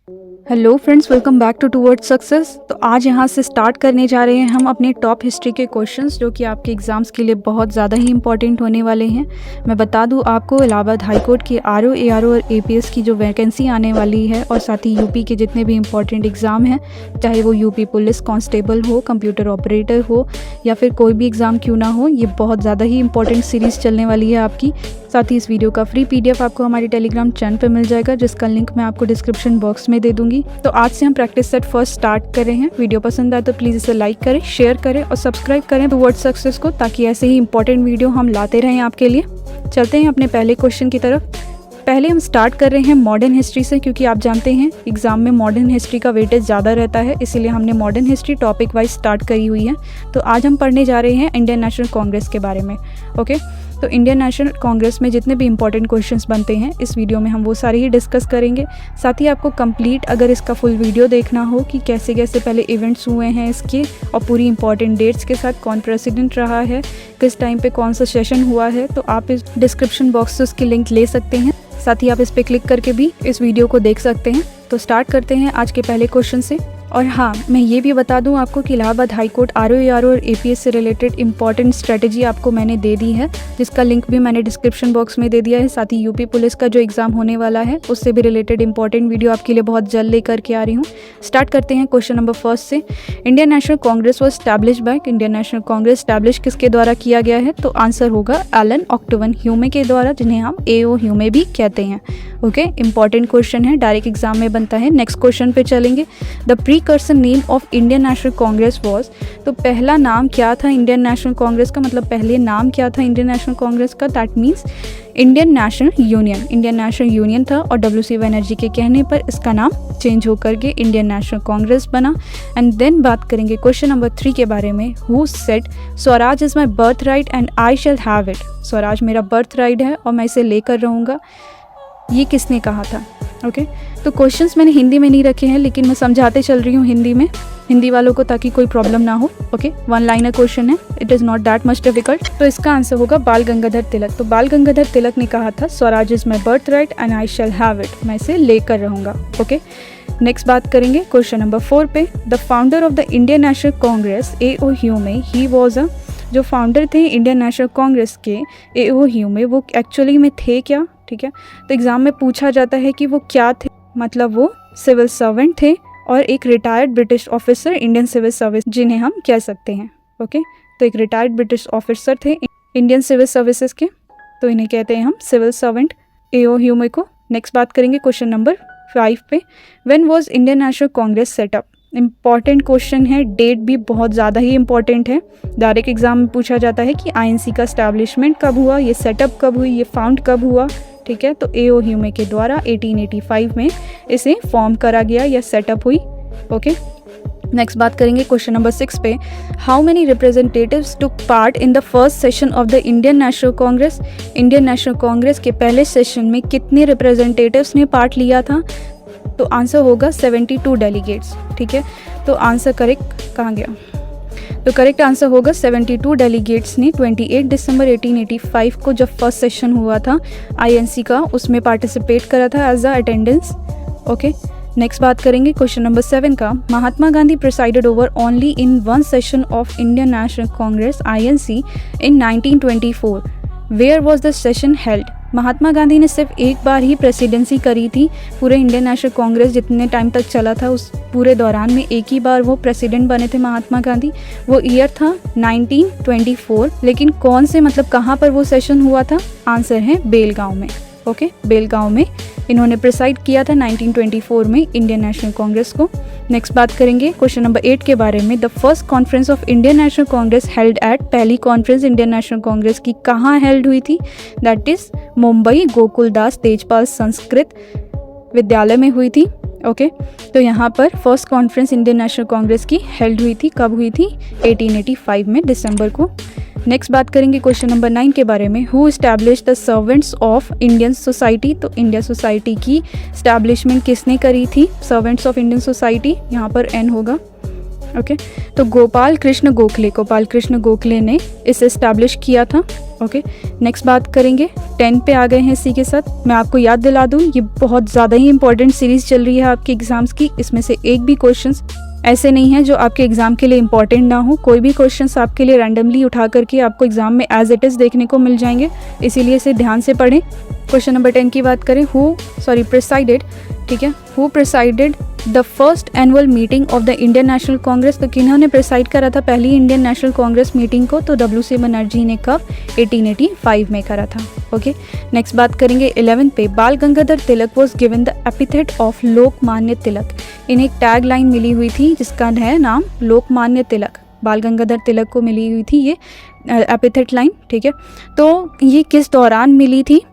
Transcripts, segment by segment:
Hello friends, welcome back to towards success. तो आज यहाँ से स्टार्ट करने जा रहे हैं हम अपने टॉप हिस्ट्री के क्वेश्चंस, जो कि आपके एग्जाम्स के लिए बहुत ज़्यादा ही इंपॉर्टेंट होने वाले हैं। मैं बता दूँ आपको, इलाहाबाद हाई कोर्ट के आरओ, एआरओ और एपीएस की जो वैकेंसी आने वाली है, और साथ ही यूपी के जितने भी इंपॉर्टेंट एग्ज़ाम हैं, चाहे वो यूपी पुलिस कांस्टेबल हो, कंप्यूटर ऑपरेटर हो, या फिर कोई भी एग्ज़ाम क्यों ना हो, ये बहुत ज़्यादा ही इंपॉर्टेंट सीरीज़ चलने वाली है आपकी। साथ ही इस वीडियो का फ्री पीडीएफ आपको हमारे टेलीग्राम चैनल पे मिल जाएगा, जिसका लिंक मैं आपको डिस्क्रिप्शन बॉक्स में दे दूंगी। तो आज से हम प्रैक्टिस सेट फर्स्ट स्टार्ट कर रहे हैं। वीडियो पसंद आए तो प्लीज़ इसे लाइक करें, शेयर करें और सब्सक्राइब करें टूवर्ड्स सक्सेस को, ताकि ऐसे ही इंपॉर्टेंट वीडियो हम लाते रहें आपके लिए। चलते हैं अपने पहले क्वेश्चन की तरफ। पहले हम स्टार्ट कर रहे हैं मॉडर्न हिस्ट्री से, क्योंकि आप जानते हैं एग्जाम में मॉडर्न हिस्ट्री का वेटेज ज़्यादा रहता है, इसीलिए हमने modern history topic wise start करी हुई है। तो आज हम पढ़ने जा रहे हैं इंडियन नेशनल कांग्रेस के बारे में। ओके, तो इंडियन नेशनल कांग्रेस में जितने भी इंपॉर्टेंट क्वेश्चंस बनते हैं, इस वीडियो में हम वो सारे ही डिस्कस करेंगे। साथ ही आपको कंप्लीट अगर इसका फुल वीडियो देखना हो कि कैसे कैसे पहले इवेंट्स हुए हैं इसके, और पूरी इंपॉर्टेंट डेट्स के साथ कौन प्रेसिडेंट रहा है, किस टाइम पे कौन सा सेशन हुआ है, तो आप इस डिस्क्रिप्शन बॉक्स से उसकी लिंक ले सकते हैं। साथ ही आप इस पर क्लिक करके भी इस वीडियो को देख सकते हैं। तो स्टार्ट करते हैं आज के पहले क्वेश्चन से। और हाँ, मैं ये भी बता दूं आपको कि Allahabad high court RO, ARO और एपीएस से रिलेटेड इंपॉर्टेंट स्ट्रेटजी आपको मैंने दे दी है, जिसका लिंक भी मैंने डिस्क्रिप्शन बॉक्स में दे दिया है। साथ ही यूपी पुलिस का जो एग्जाम होने वाला है, उससे भी रिलेटेड इंपॉर्टेंट वीडियो आपके लिए बहुत जल्द लेकर के आ रही हूँ। स्टार्ट करते हैं क्वेश्चन नंबर फर्स्ट से। Indian National Congress was establish bye, Indian National Congress establish किसके द्वारा किया गया है? तो आंसर होगा एलन ऑक्टोवन ह्यूमे के द्वारा, जिन्हें हम एओ ह्यूमे भी कहते हैं। ओके, इंपॉर्टेंट क्वेश्चन है, डायरेक्ट एग्जाम में बनता है। नेक्स्ट क्वेश्चन पे चलेंगे। The precursor name of Indian National Congress was, तो पहला नाम क्या था इंडियन नेशनल कांग्रेस का, मतलब पहले नाम क्या था इंडियन नेशनल कांग्रेस का? That means Indian national union. Indian national union था, और डब्ल्यूसी बनर्जी के कहने पर इसका नाम चेंज होकर के इंडियन नेशनल कांग्रेस बना। एंड देन बात करेंगे क्वेश्चन नंबर 3 के बारे में। Who said Swaraj is my birth right and I shall have it? Swaraj मेरा बर्थ राइट है और मैं इसे लेकर रहूँगा, ये किसने कहा था? ओके, तो क्वेश्चंस मैंने हिंदी में नहीं रखे हैं, लेकिन मैं समझाते चल रही हूँ हिंदी में, हिंदी वालों को, ताकि कोई प्रॉब्लम ना हो। ओके, वन लाइनर क्वेश्चन है, it is not that much difficult. तो इसका आंसर होगा बाल गंगाधर तिलक। तो बाल गंगाधर तिलक ने कहा था Swaraj is my birth right and I shall have it, मैं इसे लेकर रहूँगा। ओके, नेक्स्ट बात करेंगे क्वेश्चन नंबर 4 पे। The founder of the Indian National Congress AO ह्यूमे, he was a, जो फाउंडर थे इंडियन नेशनल कांग्रेस के एओ ह्यूमे, वो एक्चुअली में थे क्या? ठीक है, तो एग्ज़ाम में पूछा जाता है कि वो क्या थे, मतलब वो सिविल सर्वेंट थे और एक retired British officer Indian civil service, जिन्हें हम कह सकते हैं। ओके, तो एक रिटायर्ड ब्रिटिश ऑफिसर थे इंडियन सिविल सर्विसेज के, तो इन्हें कहते हैं हम सिविल सर्वेंट, एओ ह्यूमे को। नेक्स्ट बात करेंगे क्वेश्चन नंबर 5 पे। When was Indian National Congress setup? Important question है, डेट भी बहुत ज़्यादा ही इंपॉर्टेंट है। डायरेक्ट एग्जाम में पूछा जाता है कि आईएनसी का स्टैब्लिशमेंट कब हुआ, ये सेटअप कब हुई, ये फाउंड कब हुआ? ठीक है, तो एओ ह्यूमे के द्वारा 1885 में इसे फॉर्म करा गया या सेटअप हुई। ओके, नेक्स्ट बात करेंगे क्वेश्चन नंबर 6 पे। How many representatives took part in the first session of the Indian National Congress? Indian National Congress के पहले सेशन में कितने रिप्रेजेंटेटिव्स ने पार्ट लिया था? तो आंसर होगा 72 डेलीगेट्स। ठीक है, तो आंसर करेक्ट कहाँ गया? तो करेक्ट आंसर होगा 72 डेलीगेट्स ने 28 दिसंबर 1885 को, जब फर्स्ट सेशन हुआ था आईएनसी का, उसमें पार्टिसिपेट करा था as a attendance. Okay, next बात करेंगे क्वेश्चन नंबर 7 का। Mahatma Gandhi presided over only in one session of Indian National Congress INC in 1924। Where was the session held? Mahatma Gandhi ने सिर्फ एक बार ही प्रेसिडेंसी करी थी पूरे इंडियन नेशनल कांग्रेस जितने टाइम तक चला था, उस पूरे दौरान में एक ही बार वो प्रेसिडेंट बने थे महात्मा गांधी। वो ईयर था 1924, लेकिन कौन से, मतलब कहाँ पर वो सेशन हुआ था? आंसर है बेलगांव में। ओके, बेलगांव में इन्होंने प्रिसाइड किया था 1924 में इंडियन नेशनल कांग्रेस को। नेक्स्ट बात करेंगे क्वेश्चन नंबर 8 के बारे में। The first conference of Indian National Congress held at, पहली कॉन्फ्रेंस इंडियन नेशनल कांग्रेस की कहाँ हेल्ड हुई थी? दैट इज मुंबई गोकुलदास तेजपाल संस्कृत विद्यालय में हुई थी। ओके, तो यहाँ पर first conference Indian National Congress की हेल्ड हुई थी, कब हुई थी? 1885 में, दिसंबर को। नेक्स्ट बात करेंगे क्वेश्चन नंबर 9 के बारे में। Who establish the servants of Indian society? तो इंडिया सोसाइटी की एस्टैब्लिशमेंट किसने करी थी? सर्वेंट्स ऑफ इंडियन सोसाइटी, यहाँ पर एन होगा। ओके तो गोपाल कृष्ण गोखले ने इसे इस्टेब्लिश किया था। ओके नेक्स्ट बात करेंगे 10 पे आ गए हैं इसी के साथ। मैं आपको याद दिला दूँ, ये बहुत ज़्यादा ही इंपॉर्टेंट सीरीज़ चल रही है आपके एग्ज़ाम्स की। इसमें से एक भी क्वेश्चंस ऐसे नहीं है जो आपके एग्ज़ाम के लिए इंपॉर्टेंट ना हो। कोई भी क्वेश्चंस आपके लिए रैंडमली उठा करके आपको एग्ज़ाम में एज इट इज़ देखने को मिल जाएंगे, इसीलिए इसे ध्यान से पढ़ें। क्वेश्चन नंबर 10 की बात करें, who presided the first annual meeting of the Indian National Congress. तो किन्होंने प्रिसाइड करा था पहली इंडियन नेशनल कांग्रेस मीटिंग को? तो WC बनर्जी ने कब? 1885 में करा था। ओके नेक्स्ट बात करेंगे 11 पे, Bal Gangadhar Tilak was given the epithet of Lokmanya Tilak. इन्हें एक टैग लाइन मिली हुई थी जिसका है नाम लोकमान्य तिलक। बाल गंगाधर तिलक को मिली हुई थी ये एपिथेट लाइन, ठीक है। तो ये किस दौरान मिली थी?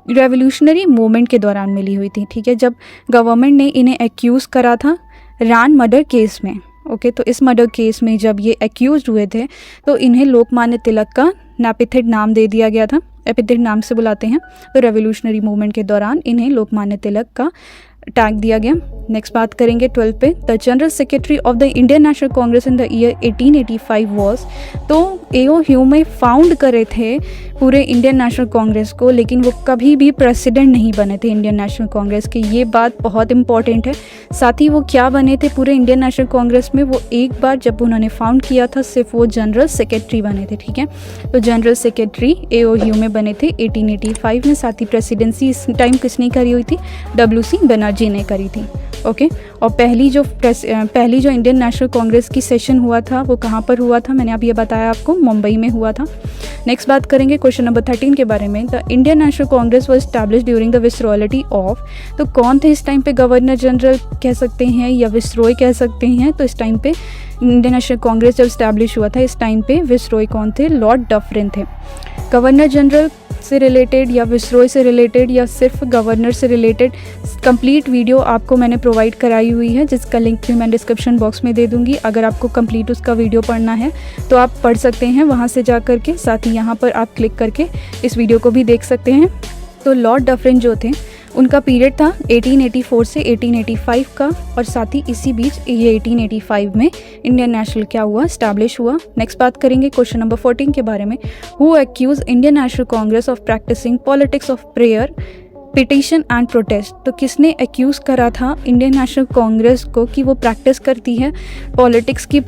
रेवोल्यूशनरी मूवमेंट के दौरान मिली हुई थी, ठीक है, जब गवर्नमेंट ने इन्हें एक्यूज़ करा था रान मर्डर केस में। ओके तो इस मर्डर केस में जब ये एक्यूज़ हुए थे तो इन्हें लोकमान्य तिलक का एपिथेट नाम दे दिया गया था, एपिथेट नाम से बुलाते हैं। तो रेवोल्यूशनरी मूवमेंट के दौरान इन्हें लोकमान्य तिलक का टैग दिया गया। नेक्स्ट बात करेंगे 12 पे, the general secretary of the Indian National Congress in the year 1885 was. तो A.O. ह्यूमे फाउंड करे थे पूरे इंडियन नेशनल कांग्रेस को, लेकिन वो कभी भी प्रेसिडेंट नहीं बने थे इंडियन नेशनल कांग्रेस के। ये बात बहुत इंपॉर्टेंट है। साथ ही वो क्या बने थे पूरे इंडियन नेशनल कांग्रेस में? वो एक बार जब उन्होंने फाउंड किया था सिर्फ वो जनरल सेक्रेटरी बने थे, ठीक है। तो जनरल सेक्रेटरी A.O. ह्यूमे बने थे 1885 में। साथ ही प्रेसिडेंसी इस टाइम किसने करी हुई थी? WC बनर्जी ने करी थी। ओके और पहली जो इंडियन नेशनल कांग्रेस की सेशन हुआ था वो कहाँ पर हुआ था? मैंने अब ये बताया आपको, मुंबई में हुआ था। नेक्स्ट बात करेंगे क्वेश्चन नंबर 13 के बारे में, the Indian National Congress was established during the viceroyalty of. तो कौन थे इस टाइम पे? गवर्नर जनरल कह सकते हैं या विसरॉय कह सकते हैं। तो इस टाइम पे इंडियन नेशनल कांग्रेस जब इस्टेब्लिश हुआ था इस टाइम पे विसरॉय कौन थे? लॉर्ड डफरिन थे। गवर्नर जनरल से रिलेटेड या विसरॉय से रिलेटेड या सिर्फ गवर्नर से रिलेटेड कंप्लीट वीडियो आपको मैंने प्रोवाइड कराई हुई है, जिसका लिंक भी मैं डिस्क्रिप्शन बॉक्स में दे दूंगी। अगर आपको कंप्लीट उसका वीडियो पढ़ना है तो आप पढ़ सकते हैं वहां से जा कर के। साथ ही यहाँ पर आप क्लिक करके इस वीडियो को भी देख सकते हैं। तो लॉर्ड डफरिन जो थे उनका पीरियड था 1884 से 1885 का, और साथ ही इसी बीच ये 1885 में इंडियन नेशनल क्या हुआ? एस्टैब्लिश हुआ। नेक्स्ट बात करेंगे क्वेश्चन नंबर 14 के बारे में, who accuse Indian National Congress of practicing politics of prayer petition and protest. तो किसने एक्यूज़ करा था इंडियन नेशनल कांग्रेस को कि वो प्रैक्टिस करती है पॉलिटिक्स की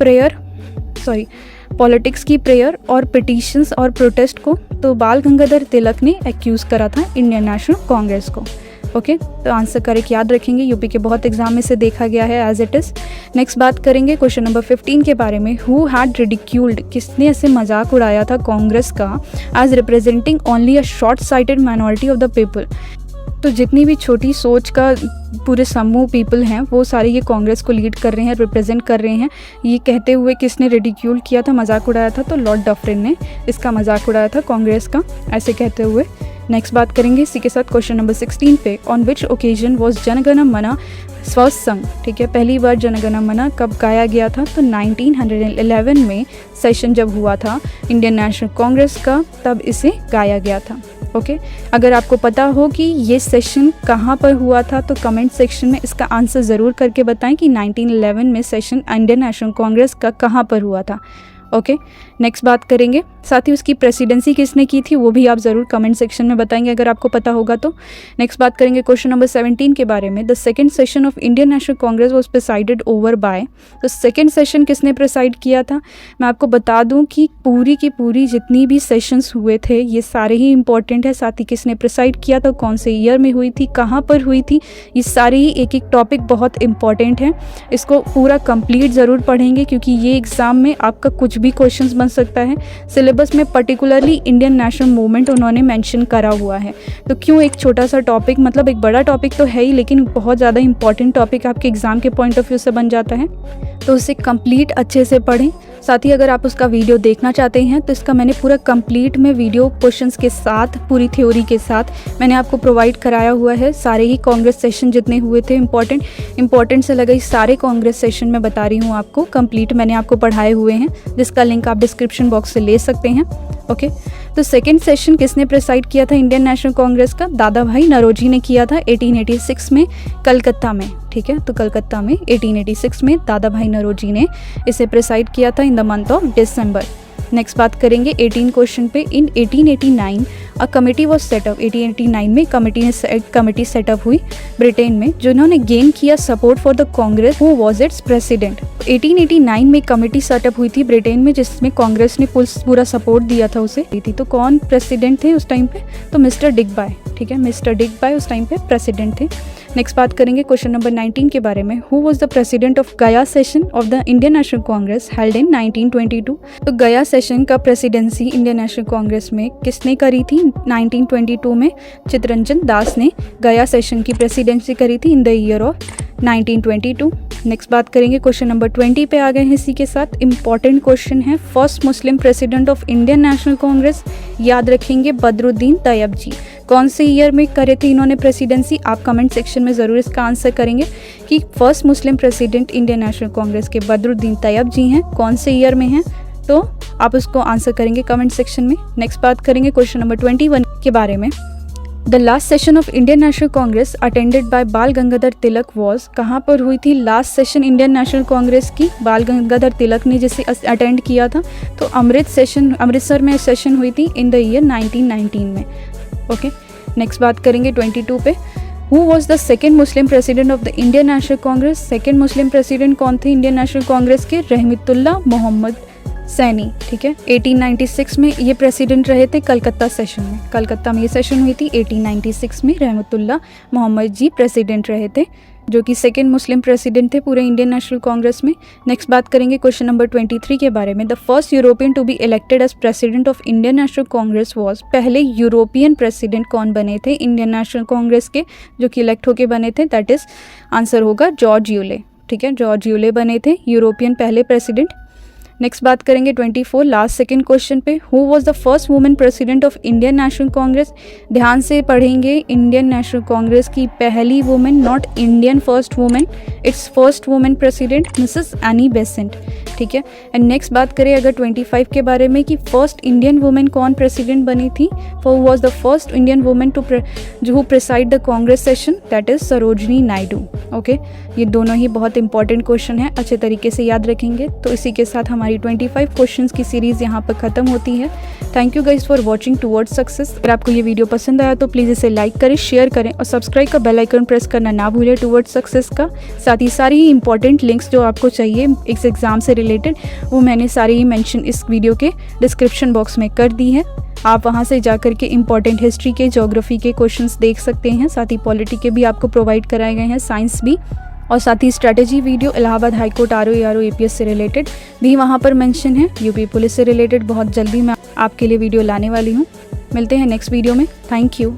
प्रेयर और पिटिशंस और प्रोटेस्ट को? तो बाल गंगाधर तिलक ने एक्यूज़ करा था इंडियन नेशनल कांग्रेस को। ओके तो आंसर करेक्ट याद रखेंगे, यूपी के बहुत एग्जाम में से देखा गया है एज इट इज़। नेक्स्ट बात करेंगे क्वेश्चन नंबर 15 के बारे में, हु हैड रिडिक्यूल्ड, किसने ऐसे मजाक उड़ाया था कांग्रेस का as representing only a short sighted minority of the people. तो जितनी भी छोटी सोच का पूरे समूह पीपल हैं वो सारे ये कांग्रेस को लीड कर रहे हैं, रिप्रेजेंट कर रहे हैं, ये कहते हुए किसने रिडिक्यूल किया था, मजाक उड़ाया था? तो लॉर्ड डफरिन ने इसका मजाक उड़ाया था कांग्रेस का, ऐसे कहते हुए। नेक्स्ट बात करेंगे इसी के साथ क्वेश्चन नंबर 16 पे, ऑन विच ओकेजन वॉज जनगण मन फर्स्ट संग। ठीक है, पहली बार जनगण मन कब गाया गया था? तो 1911 में सेशन जब हुआ था इंडियन नेशनल कांग्रेस का, तब इसे गाया गया था। ओके अगर आपको पता हो कि ये सेशन कहाँ पर हुआ था तो कमेंट सेक्शन में इसका आंसर ज़रूर करके बताएं कि 1911 में सेशन इंडियन नेशनल कांग्रेस का कहाँ पर हुआ था। ओके नेक्स्ट बात करेंगे, साथ ही उसकी प्रेसिडेंसी किसने की थी वो भी आप ज़रूर कमेंट सेक्शन में बताएंगे अगर आपको पता होगा तो। नेक्स्ट बात करेंगे क्वेश्चन नंबर 17 के बारे में, the second session of Indian National Congress was presided over by. तो सेकंड सेशन किसने प्रिसाइड किया था? मैं आपको बता दूं कि पूरी की पूरी जितनी भी सेशंस हुए थे ये सारे ही इंपॉर्टेंट है। साथ ही किसने प्रिसाइड किया था, कौन से ईयर में हुई थी, कहाँ पर हुई थी, ये सारे ही एक एक टॉपिक बहुत इंपॉर्टेंट है। इसको पूरा कंप्लीट ज़रूर पढ़ेंगे क्योंकि ये एग्ज़ाम में आपका कुछ भी क्वेश्चंस बन सकता है। सिलेबस में पर्टिकुलरली इंडियन नेशनल मूवमेंट उन्होंने मेंशन करा हुआ है, तो क्यों एक छोटा सा टॉपिक, मतलब एक बड़ा टॉपिक तो है ही लेकिन बहुत ज़्यादा इंपॉर्टेंट टॉपिक आपके एग्जाम के पॉइंट ऑफ व्यू से बन जाता है, तो उसे कंप्लीट अच्छे से पढ़ें। साथ ही अगर आप उसका वीडियो देखना चाहते हैं तो इसका मैंने पूरा कंप्लीट में वीडियो क्वेश्चंस के साथ, पूरी थ्योरी के साथ मैंने आपको प्रोवाइड कराया हुआ है। सारे ही कांग्रेस सेशन जितने हुए थे इंपॉर्टेंट से लगे सारे कांग्रेस सेशन में बता रही हूँ आपको, कंप्लीट मैंने आपको पढ़ाए हुए हैं, जिसका लिंक आप डिस्क्रिप्शन बॉक्स से ले सकते हैं। ओके तो सेकेंड सेशन किसने प्रिसाइड किया था इंडियन नेशनल कांग्रेस का? दादा भाई नौरोजी ने किया था 1886 में कलकत्ता में। ठीक ठीक है। तो कलकत्ता में 1886 में दादा भाई नौरोजी ने इसे प्रिसाइड किया था in the month of December. Next बात करेंगे 18 क्वेश्चन पे। इन 1889 अ कमेटी वॉज सेटअप। 1889 में कमेटी सेटअप हुई ब्रिटेन में, जिन्होंने गेन किया support for the Congress who was it's president. 1889 में कमेटी सेटअप हुई थी ब्रिटेन में, जिसमें कांग्रेस ने पूरा सपोर्ट दिया था उसे। तो कौन प्रेसिडेंट थे उस टाइम पे? तो मिस्टर डिगबाय, ठीक है, मिस्टर डिगबाय उस टाइम पे प्रेसिडेंट थे। नेक्स्ट बात करेंगे क्वेश्चन नंबर 19 के बारे में। Who was the president of Gaya session of the Indian National Congress held in 1922। तो गया सेशन का प्रेसिडेंसी इंडियन नेशनल कांग्रेस में किसने करी थी? 1922 में चित्तरंजन दास ने गया सेशन की प्रेसिडेंसी करी थी in the year of 1922। Next बात करेंगे क्वेश्चन नंबर 20 पे आ गए हैं। इसी के साथ इंपॉर्टेंट क्वेश्चन है, first Muslim president of Indian National Congress, याद रखेंगे बदरुद्दीन तैयब जी। कौन से ईयर में करे थे इन्होंने प्रेसिडेंसी? आप कमेंट सेक्शन में ज़रूर इसका आंसर करेंगे कि first Muslim president Indian National Congress के बदरुद्दीन तैयब जी हैं, कौन से ईयर में हैं, तो आप उसको आंसर करेंगे कमेंट सेक्शन में। नेक्स्ट बात करेंगे क्वेश्चन नंबर 21 के बारे में। The last session of Indian National Congress attended by बाल गंगाधर तिलक वॉज, कहाँ पर हुई थी last session Indian National Congress की? बाल गंगाधर तिलक ने जिसे अटेंड किया था, तो अमृतसर में सेशन हुई थी इन द ईयर 1919 में। ओके, नेक्स्ट बात करेंगे 22 पे। Who was the second Muslim president of the Indian National Congress? Second Muslim president कौन थे इंडियन नेशनल कांग्रेस के? रहमतुल्लाह मोहम्मद सैनी, ठीक है। 1896 में ये प्रेसिडेंट रहे थे कलकत्ता सेशन में। कलकत्ता में ये सेशन हुई थी 1896 में। रहमतुल्लाह मोहम्मद जी प्रेसिडेंट रहे थे, जो कि सेकेंड मुस्लिम प्रेसिडेंट थे पूरे इंडियन नेशनल कांग्रेस में। नेक्स्ट बात करेंगे क्वेश्चन नंबर 23 के बारे में। The first European to be elected as president of Indian National Congress was, पहले यूरोपियन प्रेसिडेंट कौन बने थे इंडियन नेशनल कांग्रेस के जो कि इलेक्ट होके बने थे? दैट इज आंसर होगा जॉर्ज यूले, ठीक है, जॉर्ज यूले बने थे यूरोपियन पहले प्रेसिडेंट। नेक्स्ट बात करेंगे 24 लास्ट सेकंड क्वेश्चन पे। Who was the first women president of Indian National Congress? ध्यान से पढ़ेंगे, इंडियन नेशनल कांग्रेस की पहली women, not Indian first women, it's first women president Mrs Annie Besant, ठीक है। एंड नेक्स्ट बात करें अगर 25 के बारे में कि फर्स्ट इंडियन वुमेन कौन प्रेसिडेंट बनी थी? Who was the first Indian women to who preside the Congress session? That is Sarojini Naidu. Okay, ये दोनों ही बहुत इंपॉर्टेंट क्वेश्चन है, अच्छे तरीके से याद रखेंगे। तो इसी के साथ हमारी 25 क्वेश्चंस की सीरीज यहाँ पर खत्म होती है। Thank you guys for watching towards success. अगर आपको ये वीडियो पसंद आया तो प्लीज़ इसे लाइक करें, शेयर करें और सब्सक्राइब का बेल आइकन प्रेस करना ना भूलें टुवर्ड्स सक्सेस का। साथ ही सारी ही इंपॉर्टेंट लिंक्स जो आपको चाहिए इस एग्ज़ाम से रिलेटेड, वो मैंने सारी ही मेंशन इस वीडियो के डिस्क्रिप्शन बॉक्स में कर दी है। आप वहाँ से जाकर के इंपॉर्टेंट हिस्ट्री के, ज्योग्राफी के क्वेश्चंस देख सकते हैं। साथ ही पॉलिटी के भी आपको प्रोवाइड कराए गए हैं, साइंस भी, और साथ ही strategy video Allahabad high court RO APS से रिलेटेड भी वहाँ पर मेंशन है। यूपी पुलिस से रिलेटेड बहुत जल्दी मैं आपके लिए वीडियो लाने वाली हूँ। मिलते हैं नेक्स्ट वीडियो में। Thank you.